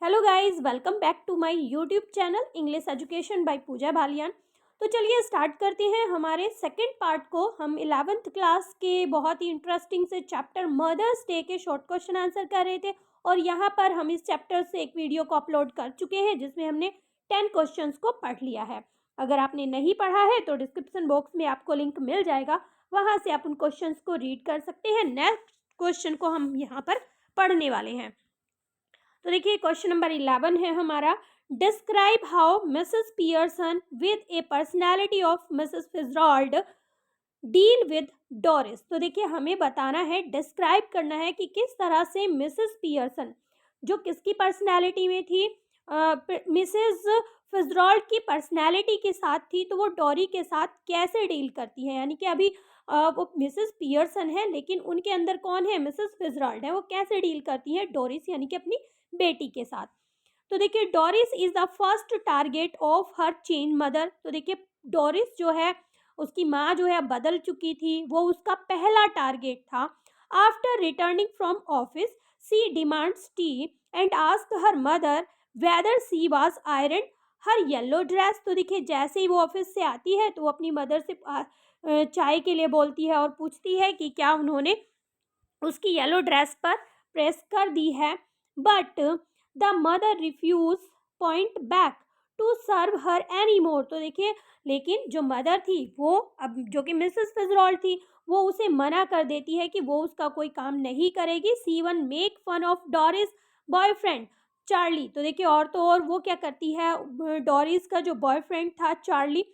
Hello guys, welcome back to my YouTube channel English education by Pooja Baliyan. तो चलिए start करते हैं हमारे सेकंड पार्ट को। हम 11th क्लास के बहुत ही इंटरेस्टिंग से चैप्टर मदर्स डे के शॉर्ट क्वेश्चन आंसर कर रहे थे और यहाँ पर हम इस चैप्टर से एक वीडियो को अपलोड कर चुके हैं जिसमें हमने 10 क्वेश्चंस को पढ़ लिया है। अगर आपने नहीं पढ़ा है तो डिस्क्रिप्शन बॉक्स में आपको लिंक मिल जाएगा, वहाँ से आप उन क्वेश्चंस को रीड कर सकते हैं। नेक्स्ट क्वेश्चन को हम यहाँ पर पढ़ने वाले हैं। तो देखिए क्वेश्चन नंबर 11 है हमारा, describe how Mrs Pearson with A personality of Mrs Fitzgerald deal with Doris. तो देखिए हमें बताना है, डिस्क्राइब करना है कि किस तरह से मिसेस पियर्सन जो किसकी पर्सनैलिटी में थी, मिसेस फिजराल्ड की पर्सनैलिटी के साथ थी, तो वो डोरी के साथ कैसे डील करती है। यानी कि अभी वो मिसेस पियर्सन है लेकिन उनके अंदर कौन है, मिसेस फिजराल्ड है। वो कैसे डील करती है डोरिस यानी कि अपनी बेटी के साथ। तो देखिए Doris is the first target of her change mother. तो देखिए डोरिस जो है उसकी माँ जो है बदल चुकी थी, वो उसका पहला टारगेट था। After returning from office she demands tea and ask her mother whether she was iron her yellow dress. तो देखिए जैसे ही वो ऑफिस से आती है तो वो अपनी मदर से चाय के लिए बोलती है और पूछती है कि क्या उन्होंने उसकी येलो ड्रेस पर प्रेस कर दी है। But the mother refuse point back to serve her any more. तो देखिए लेकिन जो मदर थी वो अब जो कि मिसेस फिजराल्ड थी वो उसे मना कर देती है कि वो उसका कोई काम नहीं करेगी। She one make fun of Doris boyfriend Charlie. तो देखिए और तो और वो क्या करती है, डोरिस का जो बॉयफ्रेंड था चार्ली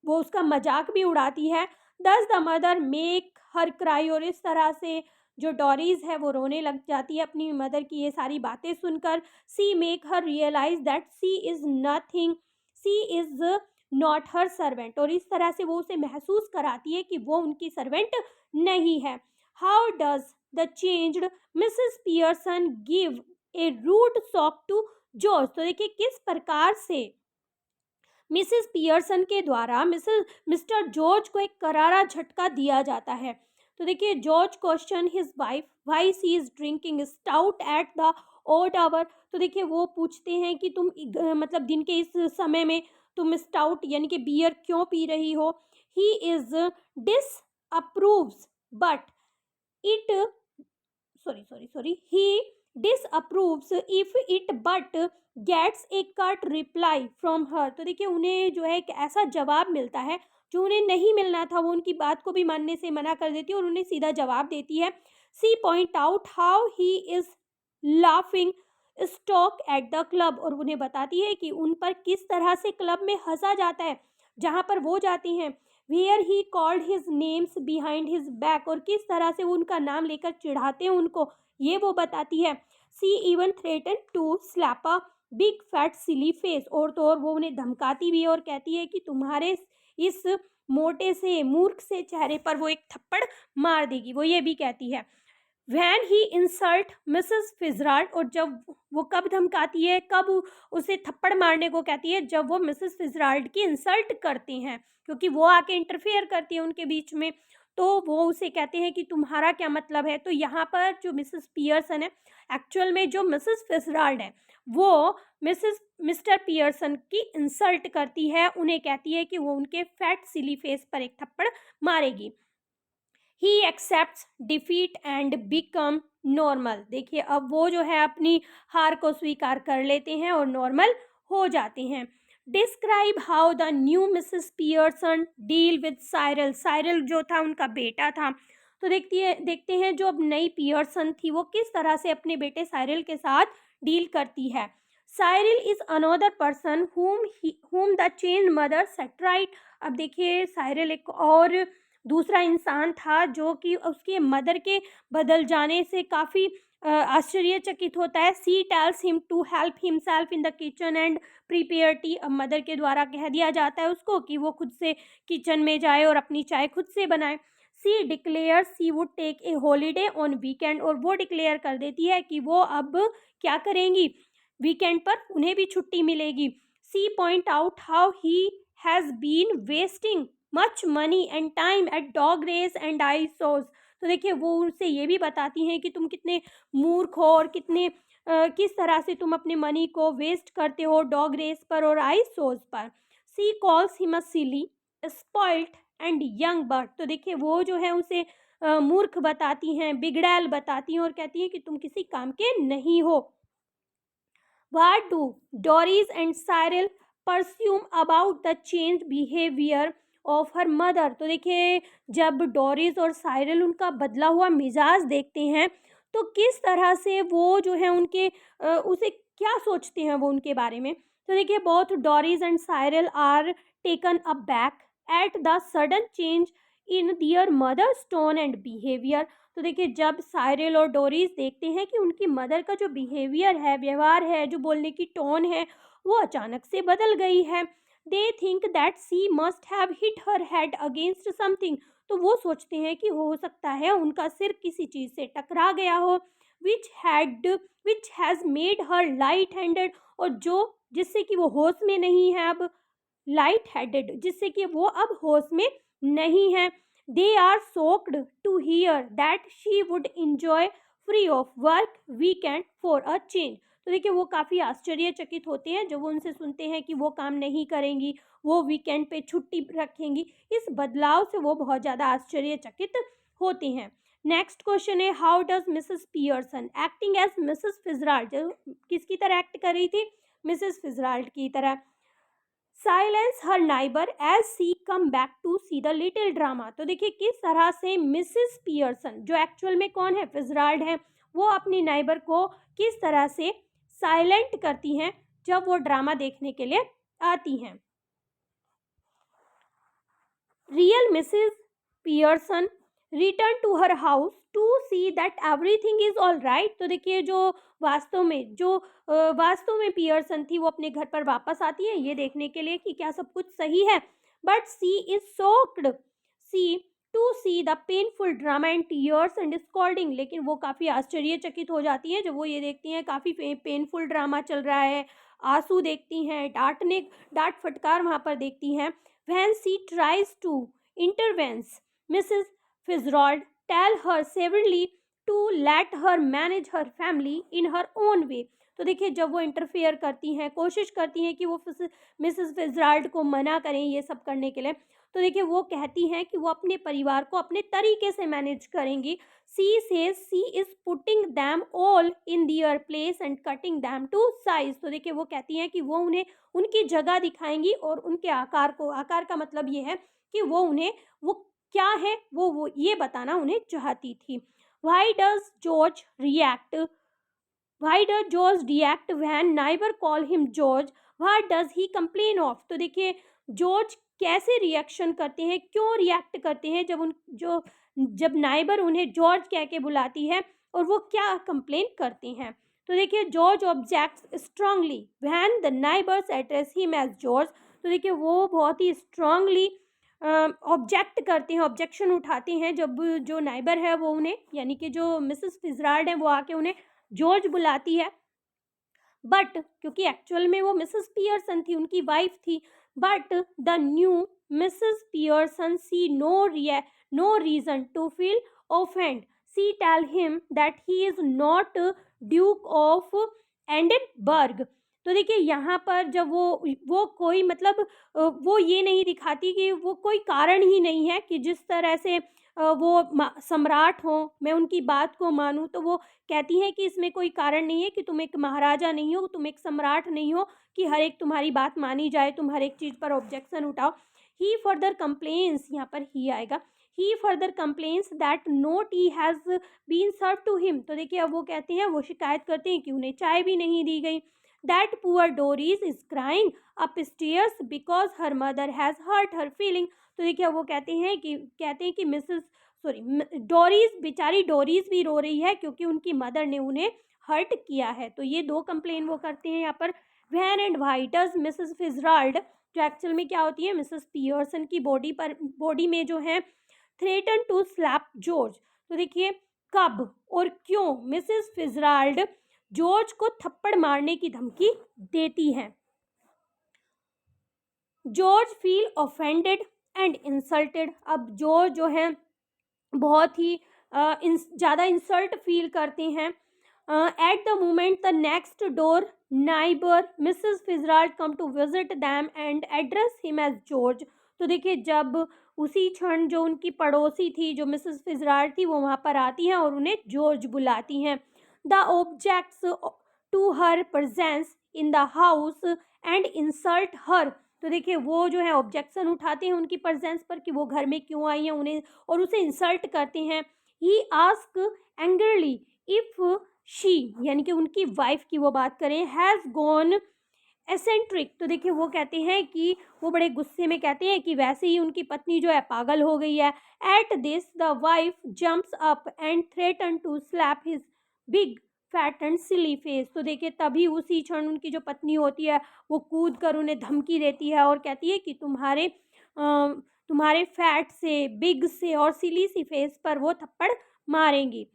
वो उसका मजाक भी उड़ाती है। दस the mother make her cry. और इस तरह से जो डोरीज है वो रोने लग जाती है अपनी मदर की ये सारी बातें सुनकर। She make her realise that she is nothing, she is not her servant. और इस तरह से वो उसे महसूस कराती है कि वो उनकी सर्वेंट नहीं है। How does the changed Mrs Pearson give a rude shock to George. तो देखिए किस प्रकार से मिसेस पियर्सन के द्वारा मिस्टर जॉर्ज को एक करारा झटका दिया जाता है। तो देखिए George question his wife why she is drinking stout at the odd hour. तो देखिए वो पूछते हैं कि तुम मतलब दिन के इस समय में तुम स्टाउट यानी कि बियर क्यों पी रही हो। He is disapproves but it sorry he disapproves if it but gets a curt reply from her। तो देखिए उन्हें जो है एक ऐसा जवाब मिलता है जो उन्हें नहीं मिलना था। वो उनकी बात को भी मानने से मना कर देती है और उन्हें सीधा जवाब देती है। She point out how he is laughing stock at the club. और उन्हें बताती है कि उन पर किस तरह से क्लब में हंसा जाता है जहां पर वो जाती हैं। Where he called his names behind his back. और किस तरह से वो उनका नाम लेकर चिढ़ाते हैं उनको, ये वो बताती है। She even threaten to slap a big fat silly face. और तो और वो उन्हें धमकाती भी है और कहती है कि तुम्हारे इस मोटे से मूर्ख से चेहरे पर वो एक थप्पड़ मार देगी, वो ये भी कहती है। When he insult Mrs Fitzgerald. और जब वो कब धमकाती है, कब उसे थप्पड़ मारने को कहती है, जब वो मिसेस फिजराल्ड की इंसल्ट करती हैं क्योंकि वो आके इंटरफेयर करती है उनके बीच में। तो वो उसे कहते हैं कि तुम्हारा क्या मतलब है। तो यहाँ पर जो मिसेस पियर्सन है, एक्चुअल में जो मिसेस फिजराल्ड है वो मिस्टर पियर्सन की इंसल्ट करती है, उन्हें कहती है कि वो उनके फैट सिली फेस पर एक थप्पड़ मारेगी। He accepts defeat and become normal. देखिए अब वो जो है अपनी हार को स्वीकार कर लेते हैं और नॉर्मल हो जाते हैं। Describe how the new Mrs Pearson deal with Cyril. Cyril जो था उनका बेटा था। तो देखते हैं जो अब नई पियर्सन थी वो किस तरह से अपने बेटे साइरल के साथ डील करती है। Cyril is another person whom the change mother said right. अब देखिए साइरल एक और दूसरा इंसान था जो कि उसके मदर के बदल जाने से काफ़ी आश्चर्यचकित होता है। She tells him to help himself in the kitchen and prepare tea. अब मदर के द्वारा कह दिया जाता है उसको कि वो खुद से किचन में जाए और अपनी चाय खुद से बनाए। She declare she would take a holiday on weekend. और वो डिक्लेयर कर देती है कि वो अब क्या करेंगी, वीकेंड पर उन्हें भी छुट्टी मिलेगी। She point out how he has been wasting much money and time at dog race and I shows. तो देखिए वो उनसे ये भी बताती हैं कि तुम कितने मूर्ख हो और कितने किस तरह से तुम अपने मनी को वेस्ट करते हो डॉग रेस पर और आइस शोज पर। She calls him a silly, spoiled and young bird. तो देखिए वो जो है उसे मूर्ख बताती हैं, बिगड़ैल बताती हैं और कहती हैं कि तुम किसी काम के नहीं हो। What do Doris and Cyril pursue about the changed behavior of her mother? तो देखिए जब डोरिस और साइरल उनका बदला हुआ मिजाज देखते हैं तो किस तरह से वो जो है उनके उसे क्या सोचते हैं वो उनके बारे में। तो देखिए both Doris and Cyril are taken aback at the sudden change in their mother's tone and behaviour. तो देखिए जब साइरल और डोरिस देखते हैं कि उनकी मदर का जो बिहेवियर है, व्यवहार है, जो बोलने की टोन है, वो अचानक से बदल गई है। They think that she must have hit her head against something. तो वो सोचते हैं कि हो सकता है उनका सिर किसी चीज़ से टकरा गया हो, which has made her light handed. और जो जिससे कि वो होश में नहीं है अब, लाइट हेडेड जिससे कि वो अब होश में नहीं है। They are shocked to hear that she would enjoy free of work weekend for a change. तो देखिए वो काफ़ी आश्चर्यचकित होते हैं जब वो उनसे सुनते हैं कि वो काम नहीं करेंगी, वो वीकेंड पे छुट्टी रखेंगी। इस बदलाव से वो बहुत ज़्यादा आश्चर्यचकित होते हैं। नेक्स्ट क्वेश्चन है, how does Mrs Pearson acting as Mrs Fitzgerald, किसकी तरह एक्ट कर रही थी, मिसेस फिजराल्ड की तरह। Silence her neighbour as she come back to see the little drama. तो देखिए किस तरह से मिसेस पियर्सन जो एक्चुअल में कौन है, फिजराल्ड है, वो अपनी नाइबर को किस तरह से साइलेंट करती हैं जब वो ड्रामा देखने के लिए आती हैं। Real Mrs Pearson return to her house to see that everything is all right. तो देखिए जो वास्तव में पियर्सन थी वो अपने घर पर वापस आती है ये देखने के लिए कि क्या सब कुछ सही है। But she is shocked she to see the painful drama and tears and scolding. लेकिन वो काफ़ी आश्चर्यचकित हो जाती है जब वो ये देखती हैं काफ़ी पेनफुल ड्रामा चल रहा है, आंसू देखती हैं, डांट फटकार वहाँ पर देखती हैं। When she tries to intervene, Mrs. Fitzgerald tell her severely to let her manage her family in her own way। तो देखिए जब वो इंटरफेयर करती हैं, कोशिश करती हैं कि वो मिसेस फिtzgerald को मना करें ये सब करने के लिए, तो देखिए वो कहती हैं कि वो अपने परिवार को अपने तरीके से मैनेज करेंगी। She says she is putting them all in their place and cutting them to size. तो देखिए वो कहती हैं कि वो उन्हें उनकी जगह दिखाएंगी और उनके आकार का मतलब ये है कि वो उन्हें वो क्या है वो ये बताना उन्हें चाहती थी। Why does George react why does George react when neighbour call him George, what does he complain of. तो देखिए जॉर्ज कैसे रिएक्शन करते हैं, क्यों रिएक्ट करते हैं जब नाइबर उन्हें जॉर्ज कह के बुलाती है और वो क्या कंप्लेन करते हैं। तो देखिए George objects strongly when the neighbours address him as George. तो देखिए वो बहुत ही स्ट्रांगली ऑब्जेक्ट करते हैं, ऑब्जेक्शन उठाते हैं जब जो नाइबर है वो उन्हें यानी कि जो मिसेस फिtzgerald है वो आके उन्हें जॉर्ज बुलाती है। बट क्योंकि एक्चुअल में वो मिसेस पियर्सन थी, उनकी वाइफ थी, but the new Mrs Pearson see no reason to feel offend. She tell him that he is not Duke of Edinburgh. तो देखिए यहाँ पर जब वो कोई मतलब वो ये नहीं दिखाती कि वो कोई कारण ही नहीं है कि जिस तरह से वो सम्राट हो मैं उनकी बात को मानूं। तो वो कहती हैं कि इसमें कोई कारण नहीं है कि तुम एक महाराजा नहीं हो, तुम एक सम्राट नहीं हो कि हर एक तुम्हारी बात मानी जाए, तुम हर एक चीज़ पर ऑब्जेक्शन उठाओ। ही फर्दर कंप्लेन्स, यहाँ पर ही आएगा, he further complains that no tea has been serve to him. तो देखिए अब वो कहते हैं, वो शिकायत करते हैं कि उन्हें चाय भी नहीं दी गई। That poor Doris is crying upstairs because her mother has hurt her feeling. तो देखिए वो कहते हैं कि डोरीज, बेचारी डोरीज भी रो रही है क्योंकि उनकी मदर ने उन्हें हर्ट किया है। तो ये दो कंप्लेन वो करते हैं यहाँ पर। When and why does Mrs Fitzgerald, जो एक्चुअल में क्या होती है मिसेस पियर्सन की बॉडी में जो है, थ्रेटन टू स्लैप जॉर्ज। तो देखिए कब और क्यों मिसेस फिtzgerald जॉर्ज को थप्पड़ मारने की धमकी देती हैं। George feel offended and insulted. अब जो है बहुत ही ज़्यादा इंसल्ट फील करते हैं। At the moment, the next door neighbor, Mrs. Fitzgerald, come to visit them and address him as George. तो देखिए जब उसी क्षण जो उनकी पड़ोसी थी, जो मिसेस फिजराल्ड थी, वो वहाँ पर आती हैं और उन्हें जॉर्ज बुलाती हैं. The objects to her presence in the house and insult her. तो देखिए वो जो है ऑब्जेक्शन उठाते हैं उनकी प्रेजेंस पर कि वो घर में क्यों आई हैं उन्हें, और उसे इंसल्ट करते हैं. He ask angrily if she, यानी कि उनकी वाइफ की वो बात करें, हैज़ गॉन एसेंट्रिक. तो देखिए वो कहते हैं कि वो बड़े गुस्से में कहते हैं कि वैसे ही उनकी पत्नी जो है पागल हो गई है. At this the wife jumps up and threaten to slap his big fat and silly face. तो देखिए तभी उसी क्षण उनकी जो पत्नी होती है वो कूद कर उन्हें धमकी देती है और कहती है कि तुम्हारे फैट से, बिग से और सिली सी फेस पर वो थप्पड़ मारेंगी.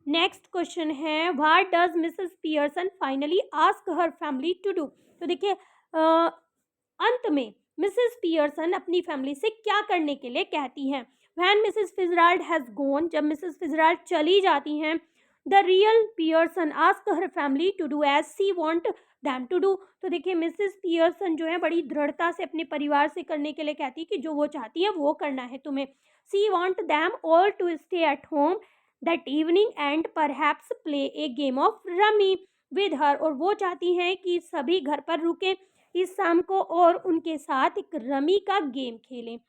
नेक्स्ट क्वेश्चन है, what does Mrs Pearson finally ask her family to do. तो देखिए अंत में मिसेस पियर्सन अपनी फैमिली से क्या करने के लिए कहती हैं. When Mrs Fitzgerald has gone, जब मिसेस फिजराल्ड चली जाती हैं, the real Pearson ask her family to do as she want them to do. तो देखिए मिसेस पियर्सन जो है बड़ी दृढ़ता से अपने परिवार से करने के लिए कहती है कि जो वो चाहती है वो करना है तुम्हें. She want them all to stay at home that evening and perhaps play a game of rummy with her. और वो चाहती हैं कि सभी घर पर रुकें इस शाम को और उनके साथ एक रमी का गेम खेलें.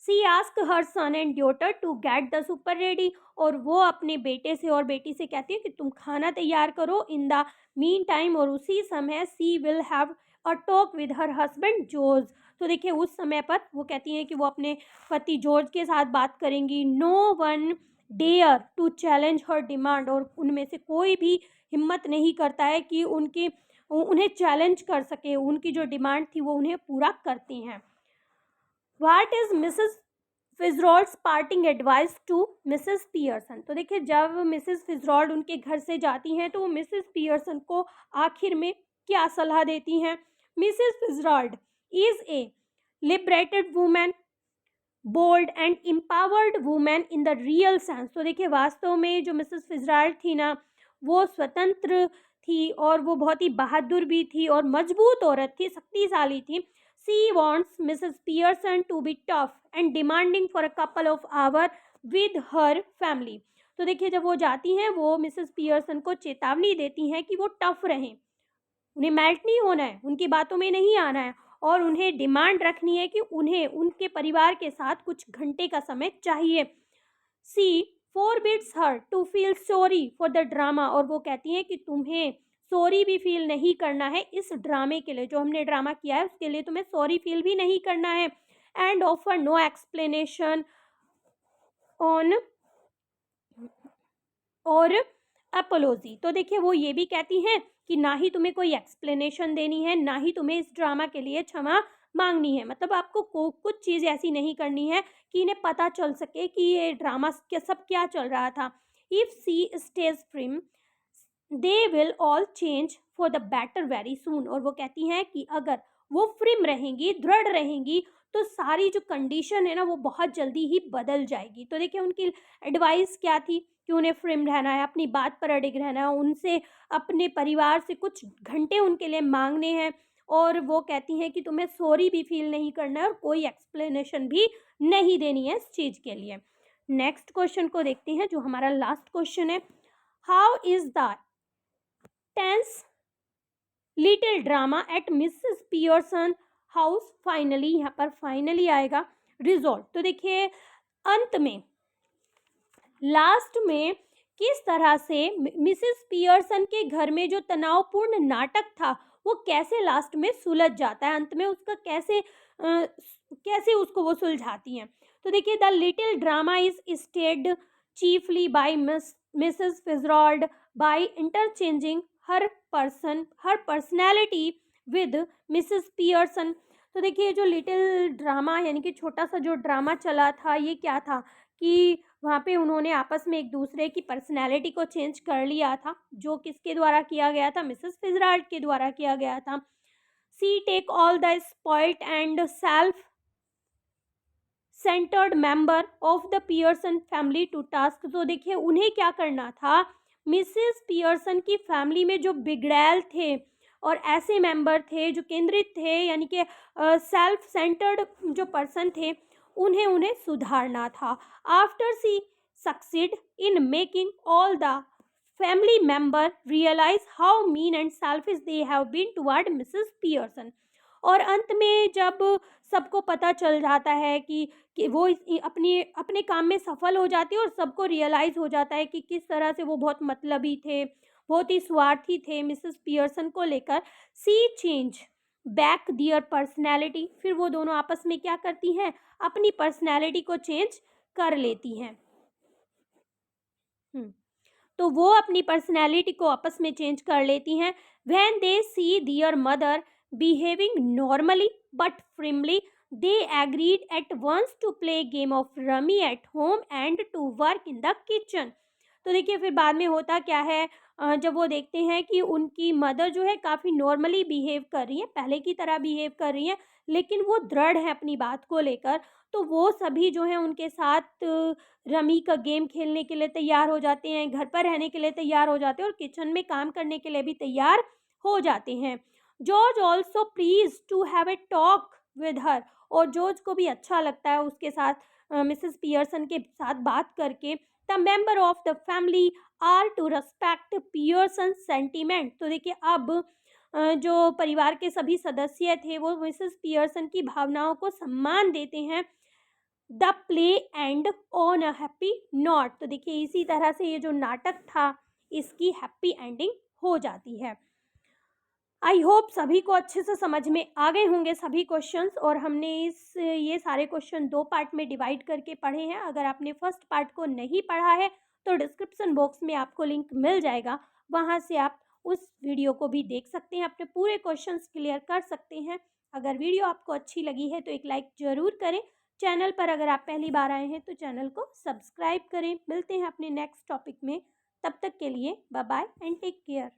She ask her son and daughter to get the supper ready. और वो अपने बेटे से और बेटी से कहती है कि तुम खाना तैयार करो इन द मीन टाइम. और उसी समय she will have a talk with her husband George. तो देखिए उस समय पर वो कहती हैं कि वो अपने पति जॉर्ज के साथ बात करेंगी. No one dare to challenge her demand. और उनमें से कोई भी हिम्मत नहीं करता है कि उन्हें चैलेंज कर सके. उनकी जो डिमांड थी वो उन्हें पूरा करते हैं. What is Mrs Fitzgerald's parting advice to Mrs Pearson. तो देखिए जब मिसेस फिजरोल्ड उनके घर से जाती हैं तो मिसेस पियर्सन को आखिर में क्या सलाह देती हैं. Mrs Fitzgerald is a liberated women, bold and empowered women in the real sense. तो देखिए वास्तव में जो मिसेस फिजराल्ड थी ना, वो स्वतंत्र थी और वो बहुत ही बहादुर भी थी और मजबूत औरत थी, शक्तिशाली थी. She wants Mrs Pearson to be tough and demanding for a couple of hour with her family. तो देखिए जब वो जाती हैं वो मिसेस पियर्सन को चेतावनी देती हैं कि वो टफ रहें, उन्हें मेल्ट नहीं होना है, उनकी बातों में नहीं आना है और उन्हें डिमांड रखनी है कि उन्हें उनके परिवार के साथ कुछ घंटे का समय चाहिए. She forbids her to feel sorry for the drama. और वो कहती हैं कि तुम्हें सॉरी भी फील नहीं करना है इस ड्रामे के लिए, जो हमने ड्रामा किया है उसके लिए तुम्हें सॉरी फील भी नहीं करना है. And offer no explanation on or apology. तो देखिए वो ये भी कहती हैं कि ना ही तुम्हें कोई एक्सप्लेनेशन देनी है, ना ही तुम्हें इस ड्रामा के लिए क्षमा मांगनी है. मतलब आपको कुछ चीज़ ऐसी नहीं करनी है कि इन्हें पता चल सके कि ये ड्रामा सब क्या चल रहा था. If she stays firm they will all change for the better very soon. और वो कहती हैं कि अगर वो फ्रिम रहेंगी, दृढ़ रहेंगी, तो सारी जो कंडीशन है ना वो बहुत जल्दी ही बदल जाएगी. तो देखिए उनकी एडवाइस क्या थी कि उन्हें फ्रिम रहना है, अपनी बात पर अडिग रहना है, उनसे अपने परिवार से कुछ घंटे उनके लिए मांगने हैं. और वो कहती हैं कि तुम्हें सॉरी भी फील नहीं करना है और कोई एक्सप्लेनेशन भी नहीं देनी है इस चीज़ के लिए. नेक्स्ट क्वेश्चन को देखते हैं जो हमारा लास्ट क्वेश्चन है. How is the tense little drama at Mrs Pearson house finally, यहाँ पर फाइनली आएगा, रिजॉल्व. तो देखिए अंत में लास्ट में किस तरह से मिसेस पियर्सन के घर में जो तनावपूर्ण नाटक था वो कैसे लास्ट में सुलझ जाता है, अंत में उसका कैसे उसको वो सुलझाती हैं. तो देखिए the little drama is staged chiefly by Mrs Fitzgerald by interchanging her personality with Mrs Pearson. तो देखिए जो लिटिल ड्रामा यानी कि छोटा सा जो ड्रामा चला था ये क्या था कि वहाँ पे उन्होंने आपस में एक दूसरे की पर्सनैलिटी को चेंज कर लिया था, जो किसके द्वारा किया गया था, मिसेस फिजराल्ड के द्वारा किया गया था. She take all the spoiled and self centred member of the Pearson family to task. तो देखिए उन्हें क्या करना था, मिसेस पियर्सन की फैमिली में जो बिगड़ैल थे और ऐसे मेंबर थे जो केंद्रित थे, यानी कि सेल्फ सेंटर्ड जो पर्सन थे, उन्हें सुधारना था। After she succeed in making all the family member realize how mean and selfish they have been toward Mrs. Pearson। और अंत में जब सबको पता चल जाता है कि वो अपनी अपने काम में सफल हो जाती है और सबको रियलाइज़ हो जाता है कि किस तरह से वो बहुत मतलबी थे, बहुत ही स्वार्थी थे मिसेस पियर्सन को लेकर। सी चेंज बैक दियर पर्सनैलिटी, फिर वो दोनों आपस में क्या करती हैं, अपनी पर्सनैलिटी को चेंज कर लेती हैं। तो वो अपनी पर्सनैलिटी को आपस में चेंज कर लेती हैं। When they see their mother behaving normally but firmly, they agreed at once to play game of rummy at home and to work in the kitchen. तो देखिए फिर बाद में होता क्या है, जब वो देखते हैं कि उनकी मदर जो है काफ़ी नॉर्मली बिहेव कर रही है, पहले की तरह बिहेव कर रही है, लेकिन वो दृढ़ है अपनी बात को लेकर, तो वो सभी जो है उनके साथ रमी का गेम खेलने के लिए तैयार हो जाते हैं, घर पर रहने के लिए तैयार हो जाते हैं और किचन में काम करने के लिए भी तैयार हो जाते हैं। George also please to have a talk with her, और जॉर्ज को भी अच्छा लगता है उसके साथ मिसेस पियर्सन के साथ बात करके। The member of the family are to respect Pearson sentiment. तो देखिए अब जो परिवार के सभी सदस्य थे वो मिसेस पियर्सन की भावनाओं को सम्मान देते हैं। The play and on a happy note. तो देखिए इसी तरह से ये जो नाटक था इसकी हैप्पी एंडिंग हो जाती है। आई होप सभी को अच्छे से समझ में आ गए होंगे सभी क्वेश्चंस, और हमने ये सारे क्वेश्चन 2 पार्ट में डिवाइड करके पढ़े हैं। अगर आपने फर्स्ट पार्ट को नहीं पढ़ा है तो डिस्क्रिप्शन बॉक्स में आपको लिंक मिल जाएगा, वहाँ से आप उस वीडियो को भी देख सकते हैं, अपने पूरे क्वेश्चंस क्लियर कर सकते हैं। अगर वीडियो आपको अच्छी लगी है तो एक लाइक ज़रूर करें। चैनल पर अगर आप पहली बार आए हैं तो चैनल को सब्सक्राइब करें। मिलते हैं अपने नेक्स्ट टॉपिक में, तब तक के लिए bye bye and take care.